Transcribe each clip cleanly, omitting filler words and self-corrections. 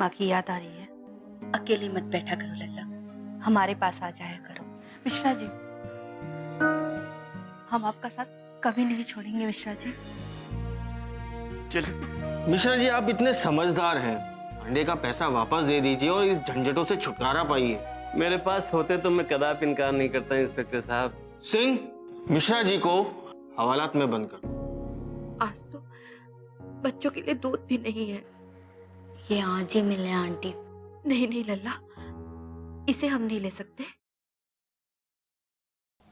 माँ की याद आ रही है। अकेले मत बैठा करो लल्ला, हमारे पास आ जाया करो। मिश्रा जी, हम आपका साथ कभी नहीं छोड़ेंगे मिश्रा जी। चलिए मिश्रा जी, आप इतने समझदार हैं, पांडे का पैसा वापस दे दीजिए और इस झंझटों से छुटकारा पाइए। मेरे पास होते तो मैं कदापि इनकार नहीं करता इंस्पेक्टर साहब। सिंह, मिश्रा जी को हवालात में बंद कर। आज तो बच्चों के लिए दूध भी नहीं है। ये आज ही मिले आंटी। नहीं नहीं लल्ला, इसे हम नहीं ले सकते।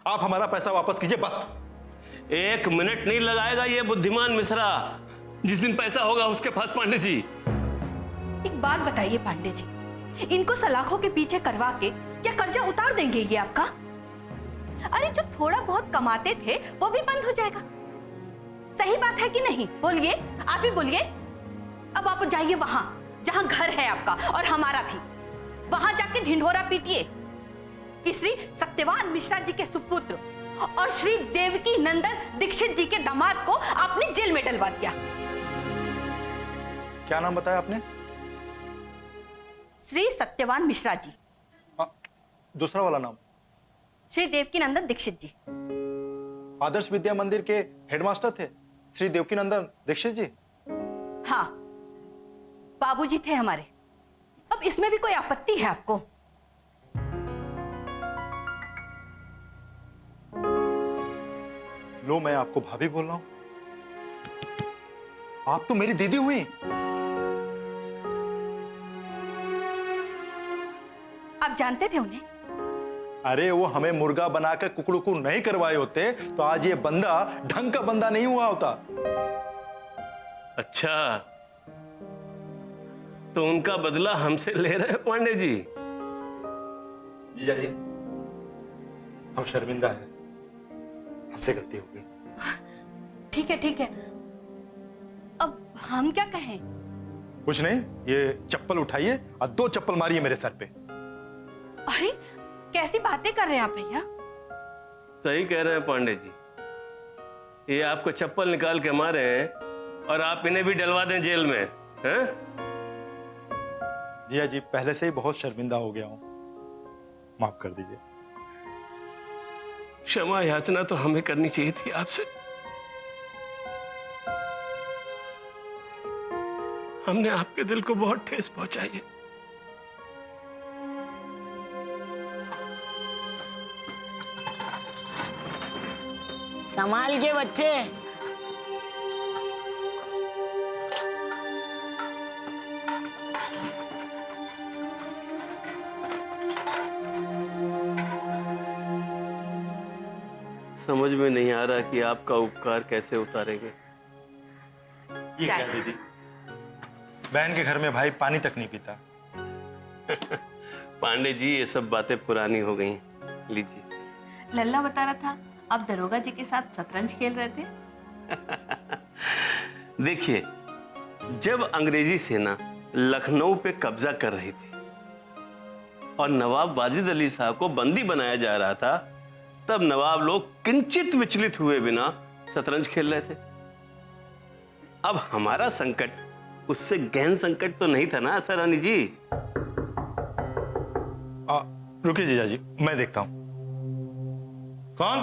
आप हमारा पैसा वापस कीजिए बस। 1 मिनट नहीं लगाएगा ये बुद्धिमान मिश्रा। जिस दिन पैसा होगा उसके पास पांडे जी। एक बात बताइए पांडे जी, इनको सलाखों के पीछे करवा के क्या कर्जा उतार देंगे ये आपका? अरे जो थोड़ा बहुत कमाते थे वो भी बंद हो जाएगा। सही बात है कि नहीं? बोलिए, आप ही बोलिए। अब आप जाइए वहां जहां घर है आपका और हमारा भी, वहां जाके ढिंढोरा पीटिए कि श्री सत्यवान मिश्रा जी के सुपुत्र और श्री देवकी नंदन दीक्षित जी के दामाद को आपने जेल में डलवा दिया। क्या नाम बताया आपने? श्री सत्यवान मिश्रा जी। दूसरा वाला नाम? श्री देवकी नंदन दीक्षित जी। आदर्श विद्या मंदिर के हेडमास्टर थे श्री देवकी नंदन दीक्षित जी। हाँ, बाबूजी थे हमारे। अब इसमें भी कोई आपत्ति है आपको? लो, मैं आपको भाभी बोल रहा हूं। आप तो मेरी दीदी हुई। आप जानते थे उन्हें? अरे वो हमें मुर्गा बनाकर कुकड़ू नहीं करवाए होते तो आज ये बंदा ढंग का बंदा नहीं हुआ होता। अच्छा, तो उनका बदला हमसे ले रहे हैं पांडे जी? जीजा जी, हम शर्मिंदा हैं, हमसे गलती हो गई। ठीक है ठीक है, अब हम क्या कहें? कुछ नहीं, ये चप्पल उठाइए और 2 चप्पल मारिए मेरे सर पे। अरे कैसी बातें कर रहे हैं आप भैया? सही कह रहे हैं पांडे जी। ये आपको चप्पल निकाल के मारे हैं और आप इन्हें भी डलवा दें जेल में, हैं? जिया जी, पहले से ही बहुत शर्मिंदा हो गया हूं, माफ कर दीजिए। क्षमा याचना तो हमें करनी चाहिए थी आपसे। हमने आपके दिल को बहुत ठेस पहुंचाई है। संभाल के बच्चे। समझ में नहीं आ रहा कि आपका उपकार कैसे उतारेंगे। ये क्या दीदी, बहन के घर में भाई पानी तक नहीं पीता। पांडे जी, ये सब बातें पुरानी हो गई। लीजिए। लल्ला बता रहा था आप दरोगा जी के साथ शतरंज खेल रहे थे। देखिए, जब अंग्रेजी सेना लखनऊ पे कब्जा कर रही थी और नवाब वाजिद अली साहब को बंदी बनाया जा रहा था, तब नवाब लोग किंचित विचलित हुए बिना शतरंज खेल रहे थे। अब हमारा संकट उससे गहन संकट तो नहीं था ना आशा रानी जी? रुकिए जीजा जी, मैं देखता हूं। कौन?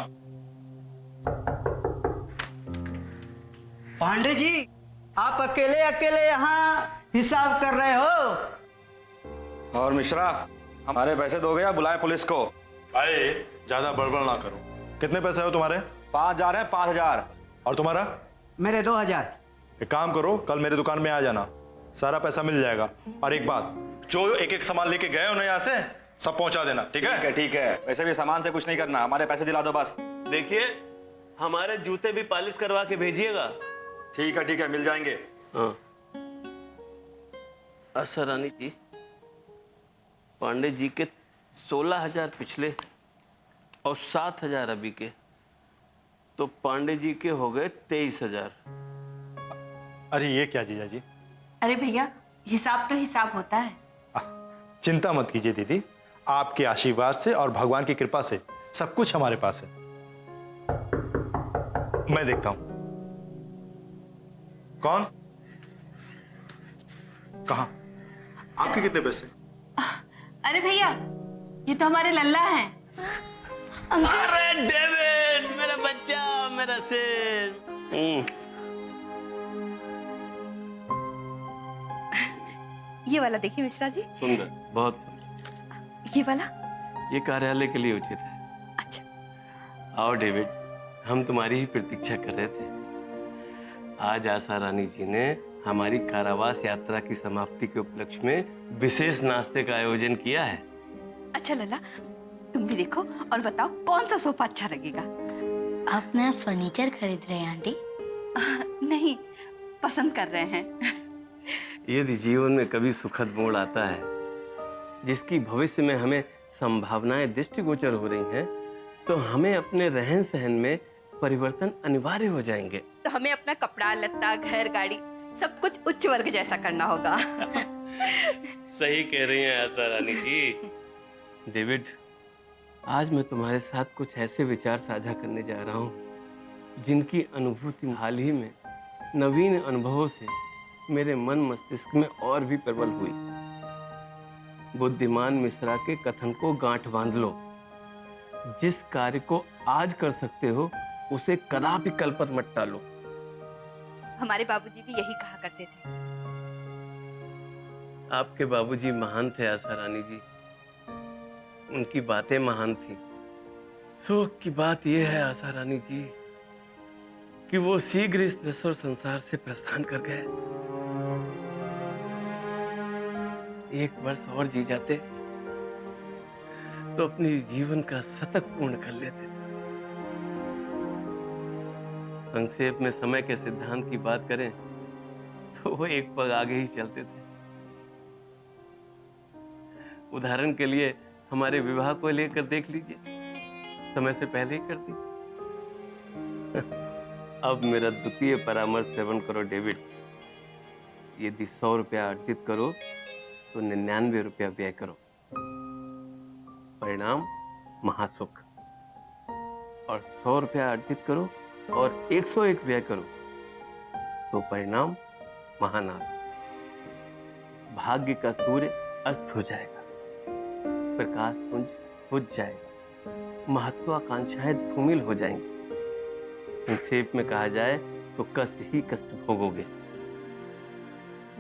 पांडे जी, आप अकेले अकेले यहाँ हिसाब कर रहे हो? और मिश्रा, हमारे पैसे दोगे या बुलाए पुलिस को? भाई ज्यादा बड़बड़ ना करो। कितने पैसे हो तुम्हारे? 5,000 है, 5,000। और तुम्हारा? मेरे 2,000। एक काम करो, कल मेरे दुकान में आ जाना, सारा पैसा मिल जाएगा। और एक बात, जो एक एक सामान लेके गए हो ना यहाँ से, सब पहुंचा देना, ठीक है? ठीक है, ठीक है। वैसे भी सामान से कुछ नहीं करना, हमारे पैसे दिला दो बस। देखिए, हमारे जूते भी पॉलिश करवा के भेजिएगा। ठीक है, ठीक है, मिल जाएंगे। हाँ। आशा रानी जी, पांडे जी के 16,000 पिछले और 7,000 अभी के, तो पांडे जी के हो गए 23,000। अरे ये क्या जीजा जी? अरे भैया, हिसाब तो हिसाब होता है। चिंता मत कीजिए दीदी, आपके आशीर्वाद से और भगवान की कृपा से सब कुछ हमारे पास है। मैं देखता हूं। कौन? कहां? आपके कितने पैसे? अरे भैया, ये तो हमारे लल्ला हैं। अरे डेविड, मेरा बच्चा, मेरा शेर। ये वाला देखिए मिश्रा जी। सुंदर, बहुत सुंदर। ये वाला? ये कार्यालय के लिए उचित है। अच्छा। आओ डेविड, हम तुम्हारी ही प्रतीक्षा कर रहे थे। आज आशा रानी जी ने हमारी कारावास यात्रा की समाप्ति के उपलक्ष्य में विशेष नाश्ते का आयोजन किया है। अच्छा लल्ला, तुम भी देखो और बताओ कौन सा सोफा अच्छा लगेगा। आप नया फर्नीचर खरीद रहे हैं आंटी? नहीं, पसंद कर रहे हैं। यदि जीवन में कभी सुखद मोड़ आता है, जिसकी भविष्य में हमें संभावनाएं दृष्टिगोचर हो रही हैं, तो हमें अपने रहन सहन में परिवर्तन अनिवार्य हो जाएंगे। तो हमें अपना कपड़ा लत्ता घर गाड़ी सब कुछ उच्च वर्ग जैसा करना होगा। सही कह रही हैं आशा रानी जी। डेविड, आज मैं तुम्हारे साथ कुछ ऐसे विचार साझा करने जा रहा हूँ जिनकी अनुभूति हाल ही में नवीन अनुभवों से मेरे मन मस्तिष्क में और भी प्रबल हुई। बुद्धिमान मिश्रा के कथन को गांठ बांध लो। जिस कार्य को आज कर सकते हो उसे कदापि कल पर मत टालो। हमारे बाबूजी भी यही कहा करते थे। आपके बाबूजी महान थे आशा रानी जी, उनकी बातें महान थी। शोक की बात यह है आशा रानी जी कि वो शीघ्र इस नश्वर संसार से प्रस्थान कर गए। एक वर्ष और जी जाते तो अपनी जीवन का शतक पूर्ण कर लेते। संक्षेप में समय के सिद्धांत की बात करें तो वो एक पग आगे ही चलते थे। उदाहरण के लिए हमारे विवाह को लेकर देख लीजिए, समय से पहले ही कर दी। अब मेरा द्वितीय परामर्श सेवन करो डेविड। यदि 100 रुपया अर्जित करो तो 99 रुपया व्यय करो। परिणाम महासुख। और 100 रुपया अर्जित करो और 101 व्यय करो तो परिणाम महानाश। भाग्य का सूर्य अस्त हो जाएगा, प्रकाश पुंज बुझ जाएगा, महत्वाकांक्षाएं धूमिल हो जाएंगी। संक्षेप में कहा जाए तो कष्ट ही कष्ट भोगोगे।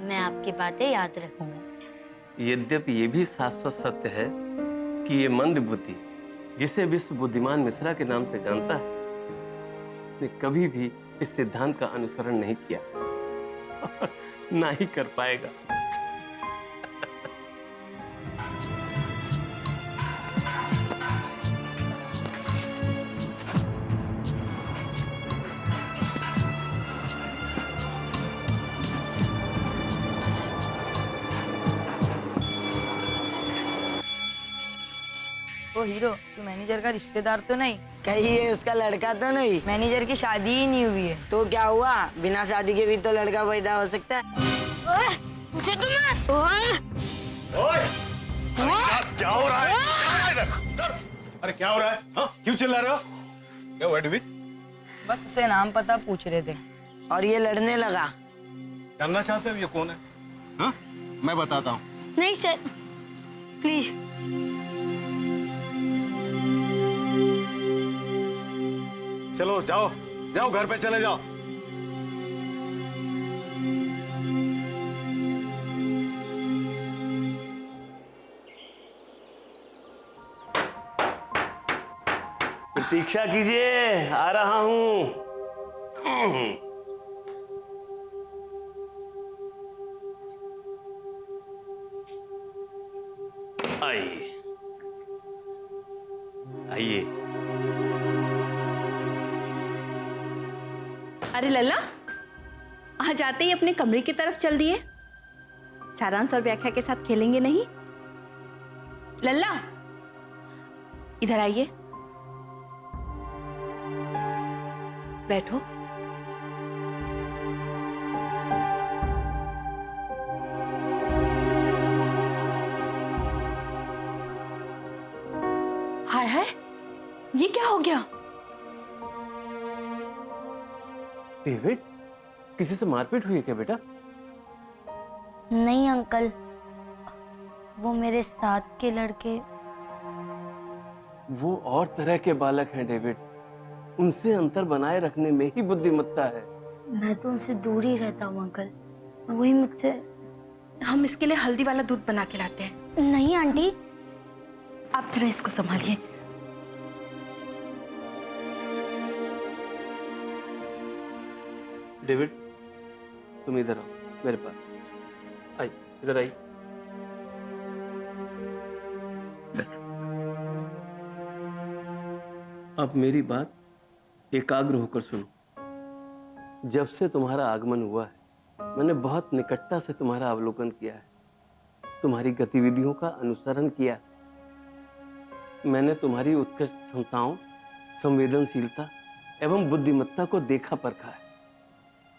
मैं आपकी बातें याद रखूंगा। यद्यपि ये भी शाश्वत सत्य है कि ये मंद बुद्धि, जिसे विश्व बुद्धिमान मिश्रा के नाम से जानता है, उसने कभी भी इस सिद्धांत का अनुसरण नहीं किया ना ही कर पाएगा। ओ हीरो, तू मैनेजर का रिश्तेदार तो नहीं? कहीं ये उसका लड़का तो नहीं? मैनेजर की शादी ही नहीं हुई है। तो क्या हुआ, बिना शादी के भी तो लड़का पैदा हो सकता है। मुझे तो मत। क्या हो रहा है? अरे क्या हो रहा है? हाँ? क्यों चिल्ला रहे हो? क्या हुआ डेविड? बस उसे नाम पता पूछ रहे थे। और ये लड़ने लगा। जानना चाहते हो ये कौन है? हाँ? मैं बताता हूँ। नहीं सर, प्लीज। चलो जाओ जाओ, घर पे चले जाओ। प्रतीक्षा कीजिए, आ रहा हूं। आइए आइए। अरे लल्ला, आज आते ही अपने कमरे की तरफ चल दिए। सारांश और व्याख्या के साथ खेलेंगे नहीं? लल्ला, इधर आइए, बैठो। हाय हाय, ये क्या हो गया? डेविड, किसी से मारपीट हुई है क्या बेटा? नहीं अंकल, वो मेरे साथ के लड़के वो और तरह के बालक हैं डेविड। उनसे अंतर बनाए रखने में ही बुद्धिमत्ता है। मैं तो उनसे दूर ही रहता हूँ अंकल। वही मुझसे। हम इसके लिए हल्दी वाला दूध बना के लाते हैं। नहीं आंटी, आप जरा इसको संभालिए। डेविड, तुम इधर आओ मेरे पास। आई, इधर आई। अब मेरी बात एकाग्र होकर सुनो। जब से तुम्हारा आगमन हुआ है मैंने बहुत निकटता से तुम्हारा अवलोकन किया है, तुम्हारी गतिविधियों का अनुसरण किया। मैंने तुम्हारी उत्कृष्ट क्षमताओं, संवेदनशीलता एवं बुद्धिमत्ता को देखा परखा है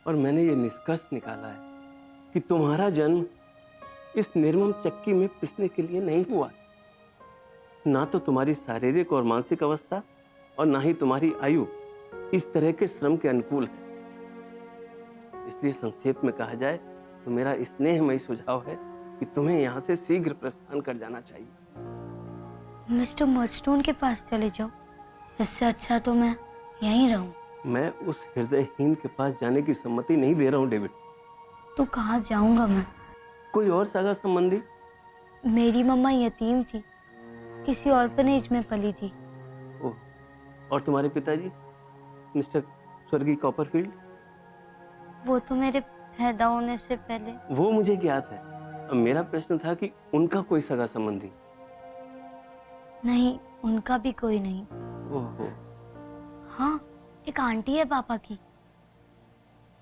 और मैंने ये निष्कर्ष निकाला है कि तुम्हारा जन्म इस निर्मम चक्की में पिसने के लिए नहीं हुआ। ना तो तुम्हारी शारीरिक और मानसिक अवस्था और ना ही तुम्हारी आयु इस तरह के श्रम के अनुकूल है। इसलिए संक्षेप में कहा जाए तो मेरा स्नेहमयी सुझाव है कि तुम्हें यहाँ से शीघ्र प्रस्थान कर जाना चाहिए। मिस्टर मर्स्टोन के पास चले जाओ, इससे अच्छा तो मैं यहीं रहूं। मैं उस हृदयहीन के पास जाने की सम्मति नहीं दे रहा हूँ डेविड। तो कहाँ जाऊंगा मैं? कोई और सगा संबंधी? मेरी मम्मा यतीम थी, किसी ऑर्फनेज में पली थी। ओह, और तुम्हारे पिताजी मिस्टर स्वर्गीय कॉपरफील्ड? वो तो मेरे पैदा होने से पहले। वो मुझे ज्ञात है। अब मेरा प्रश्न था कि उनका कोई सगा संबंधी? नहीं, उनका भी कोई नहीं। ओहो। हाँ, एक आंटी है पापा की।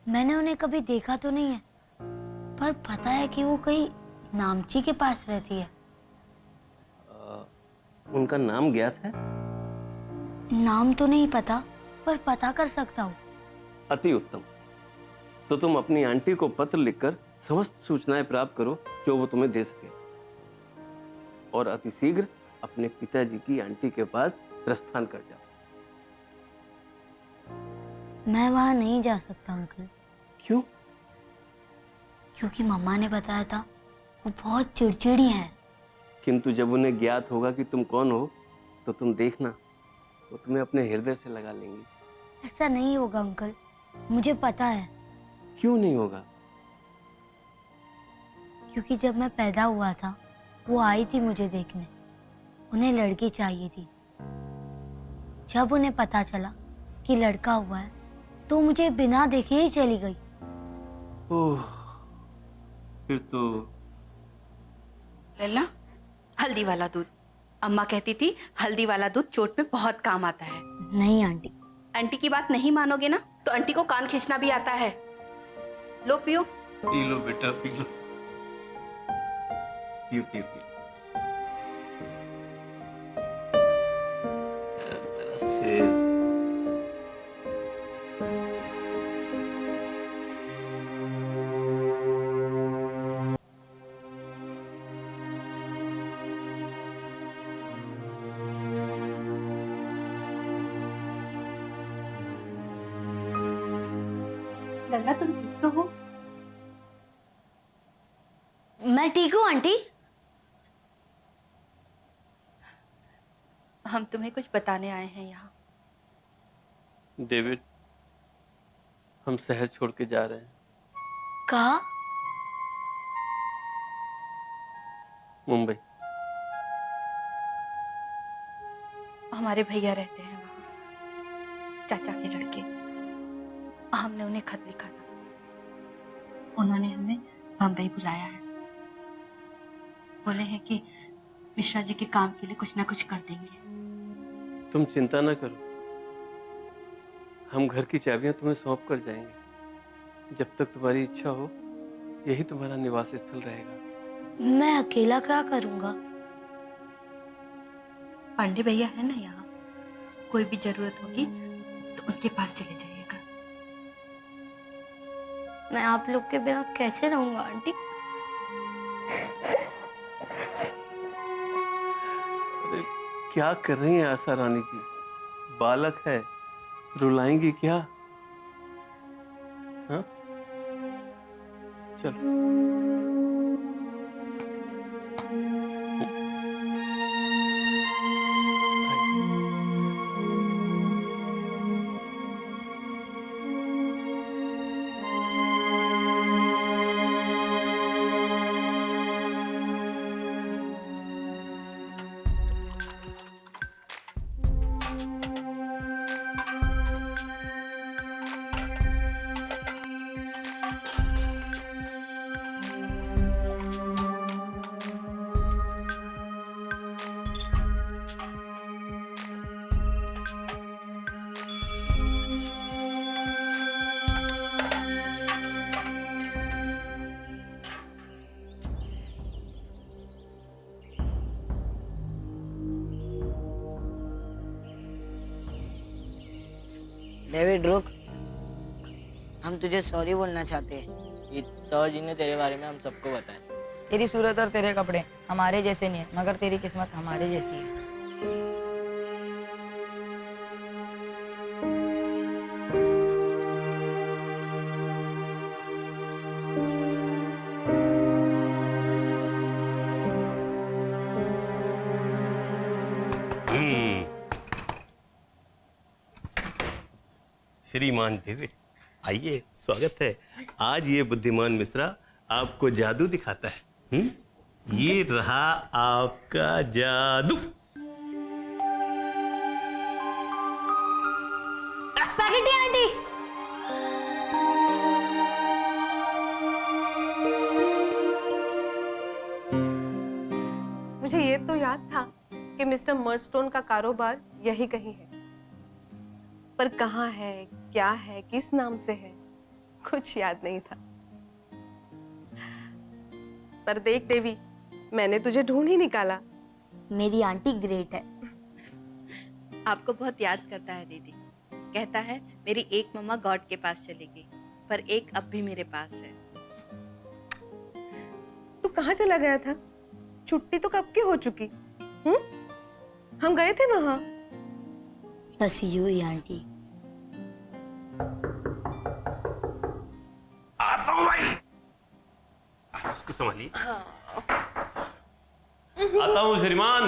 मैंने उन्हें कभी देखा तो नहीं है, पर पता है कि वो कहीं नामची के पास रहती है। उनका नाम ज्ञात है? नाम तो नहीं पता, पर पता कर सकता हूँ। अति उत्तम। तो तुम अपनी आंटी को पत्र लिखकर समस्त सूचनाएं प्राप्त करो जो वो तुम्हें दे सके, और अति शीघ्र अपने पिताजी की आंटी के पास प्रस्थान कर जाओ। मैं वहां नहीं जा सकता अंकल। क्यों? क्योंकि मम्मा ने बताया था वो बहुत चिड़चिड़ी है। किंतु जब उन्हें ज्ञात होगा कि तुम कौन हो तो तुम देखना, वो तुम्हें अपने हृदय से लगा लेंगी। ऐसा नहीं होगा अंकल, मुझे पता है। क्यों नहीं होगा? क्योंकि जब मैं पैदा हुआ था वो आई थी मुझे देखने। उन्हें लड़की चाहिए थी। जब उन्हें पता चला कि लड़का हुआ है तो मुझे बिना देखे ही चली गई। ओह, फिर तो लल्ला, हल्दी वाला दूध। अम्मा कहती थी हल्दी वाला दूध चोट में बहुत काम आता है। नहीं आंटी। आंटी की बात नहीं मानोगे ना तो आंटी को कान खींचना भी आता है। लो पियो। पी लो बेटा, पी लो। पी पी पी। लल्ला, तुम ठीक तो हो? मैं ठीक हूँ आंटी। हम तुम्हें कुछ बताने आए हैं यहाँ। डेविड, हम शहर छोड़ के जा रहे हैं। कहा? मुंबई। हमारे भैया रहते हैं वहाँ, चाचा के लड़के। हमने उन्हें खत लिखा था, उन्होंने हमें बम्बई बुलाया है। बोले हैं कि मिश्रा जी के काम के लिए कुछ ना कुछ कर देंगे। तुम चिंता ना करो, हम घर की चाबियां तुम्हें सौंप कर जाएंगे। जब तक तुम्हारी इच्छा हो यही तुम्हारा निवास स्थल रहेगा। मैं अकेला क्या करूँगा? पांडे भैया है ना यहाँ, कोई भी जरूरत होगी तो उनके पास चले जाइएगा। मैं आप लोग के बिना कैसे रहूंगा आंटी? अरे क्या कर रही हैं आशा रानी जी? बालक है, रुलाएंगी क्या? हाँ, चलो। डेविड रुक, हम तुझे सॉरी बोलना चाहते हैं। तो जी ने तेरे बारे में हम सबको बताया। तेरी सूरत और तेरे कपड़े हमारे जैसे नहीं है, मगर तेरी किस्मत हमारे जैसी है। श्रीमान डेविड, आइए, स्वागत है। आज ये बुद्धिमान मिश्रा आपको जादू दिखाता है। ये रहा आपका जादू। Spaghetti aunty. मुझे ये तो याद था कि मिस्टर मर्डस्टोन का कारोबार यही कहीं है, पर कहाँ है, क्या है, किस नाम से है, कुछ याद नहीं था। पर देख देवी, मैंने तुझे ढूंढ ही निकाला। मेरी आंटी ग्रेट है। आपको बहुत याद करता है दीदी। कहता है मेरी एक मम्मा गॉड के पास चली गई, पर एक अब भी मेरे पास है। तू कहाँ चला गया था? छुट्टी तो कब की हो चुकी। हम गए थे वहां। बस यूं ही आंटी। आता हूँ भाई। उसको संभालिए। आता हूँ श्रीमान।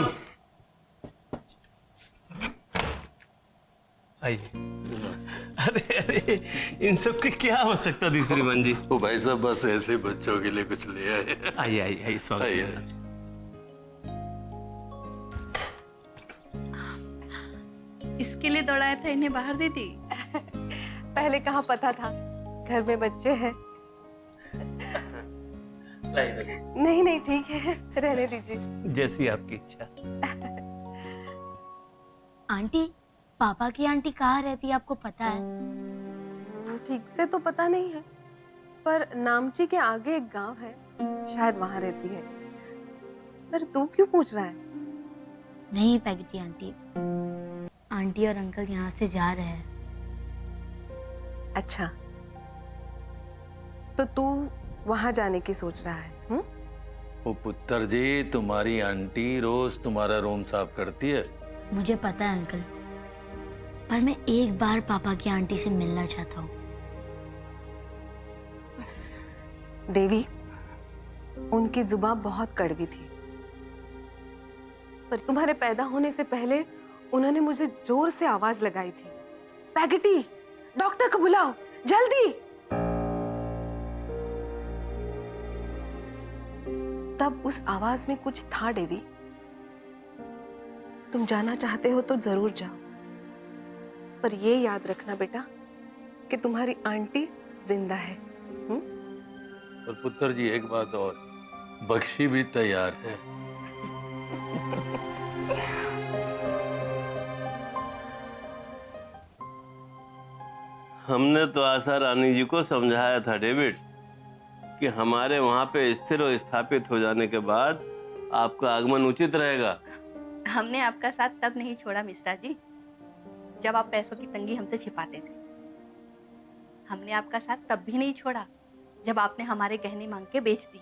आइए। अरे अरे, इन सब की क्या आवश्यकता थी श्रीमान जी? वो भाई साहब बस ऐसे बच्चों के लिए कुछ ले आए। आइए आइए आइए, स्वागत है। इसके लिए दौड़ाया था इन्हें बाहर दीदी? पहले कहाँ पता था घर में बच्चे हैं। नहीं नहीं ठीक है, रहने दीजिए। जैसी आपकी इच्छा। आंटी, पापा की आंटी कहाँ रहती है आपको पता है? ठीक से तो पता नहीं है, पर नामची के आगे एक गांव है, शायद वहां रहती है। पर तू क्यों पूछ रहा है? नहीं पैगेटी आंटी, आंटी और अंकल यहाँ से जा रहे हैं। अच्छा, तो तू वहां जाने की सोच रहा है? वो पुत्र जी, तुम्हारी आंटी रोज तुम्हारा रूम साफ करती है। मुझे पता है अंकल, पर मैं एक बार पापा की आंटी से मिलना चाहता हूँ। देवी, उनकी जुबान बहुत कड़वी थी, पर तुम्हारे पैदा होने से पहले उन्होंने मुझे जोर से आवाज लगाई थी, पैगेटी, डॉक्टर को बुलाओ जल्दी। तब उस आवाज में कुछ था देवी। तुम जाना चाहते हो तो जरूर जाओ, पर ये याद रखना बेटा कि तुम्हारी आंटी जिंदा है। और पुत्र जी एक बात और, बख्शी भी तैयार है। हमने तो आशा रानी जी को समझाया था डेविड कि हमारे वहां पे स्थिर और स्थापित हो जाने के बाद आपका आगमन उचित रहेगा। हमने आपका साथ तब नहीं छोड़ा मिश्रा जी, जब आप पैसों की तंगी हमसे छिपाते थे। हमने आपका साथ तब भी नहीं छोड़ा जब आपने हमारे गहने मांग के बेच दिए।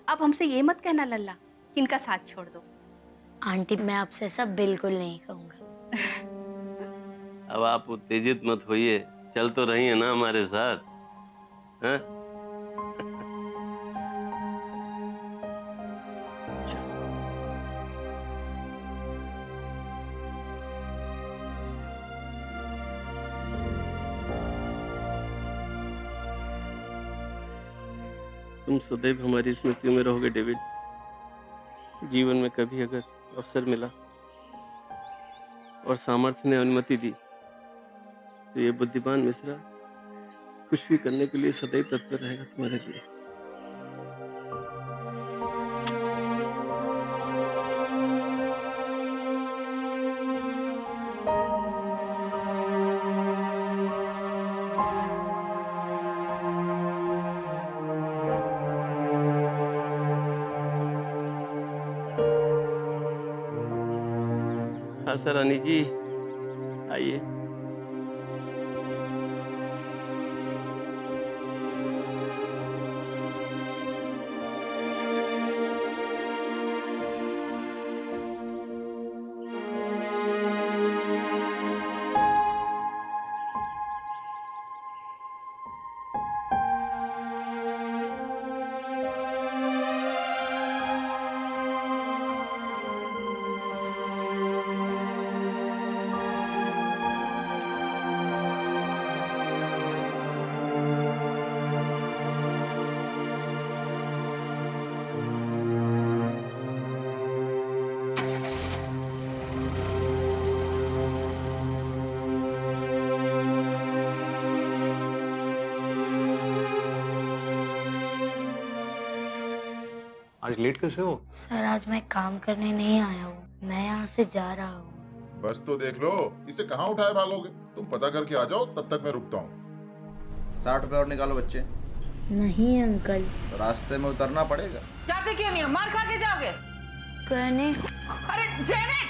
अब हमसे ये मत कहना लल्ला कि इनका साथ छोड़ दो। आंटी, मैं आपसे ऐसा बिल्कुल नहीं कहूँगा। अब आप उत्तेजित मत होइए, चल तो रही है ना हमारे साथ, हैं? तुम सदैव हमारी स्मृतियों में रहोगे डेविड। जीवन में कभी अगर अवसर मिला और सामर्थ्य ने अनुमति दी तो ये बुद्धिमान मिश्रा कुछ भी करने के लिए सदैव तत्पर रहेगा तुम्हारे लिए। आशा रानी जी, आइए। आज लेट कैसे हो? सर आज मैं काम करने नहीं आया हूँ, मैं यहाँ से जा रहा हूँ। बस तो देख लो, इसे कहाँ उठाए भागोगे? तुम पता करके आ जाओ, तब तक मैं रुकता हूँ। 60 रुपए और निकालो बच्चे। नहीं अंकल। तो रास्ते में उतरना पड़ेगा। जाते क्यों नहीं हो? मार खा के जाओगे? करने अरे जेनेट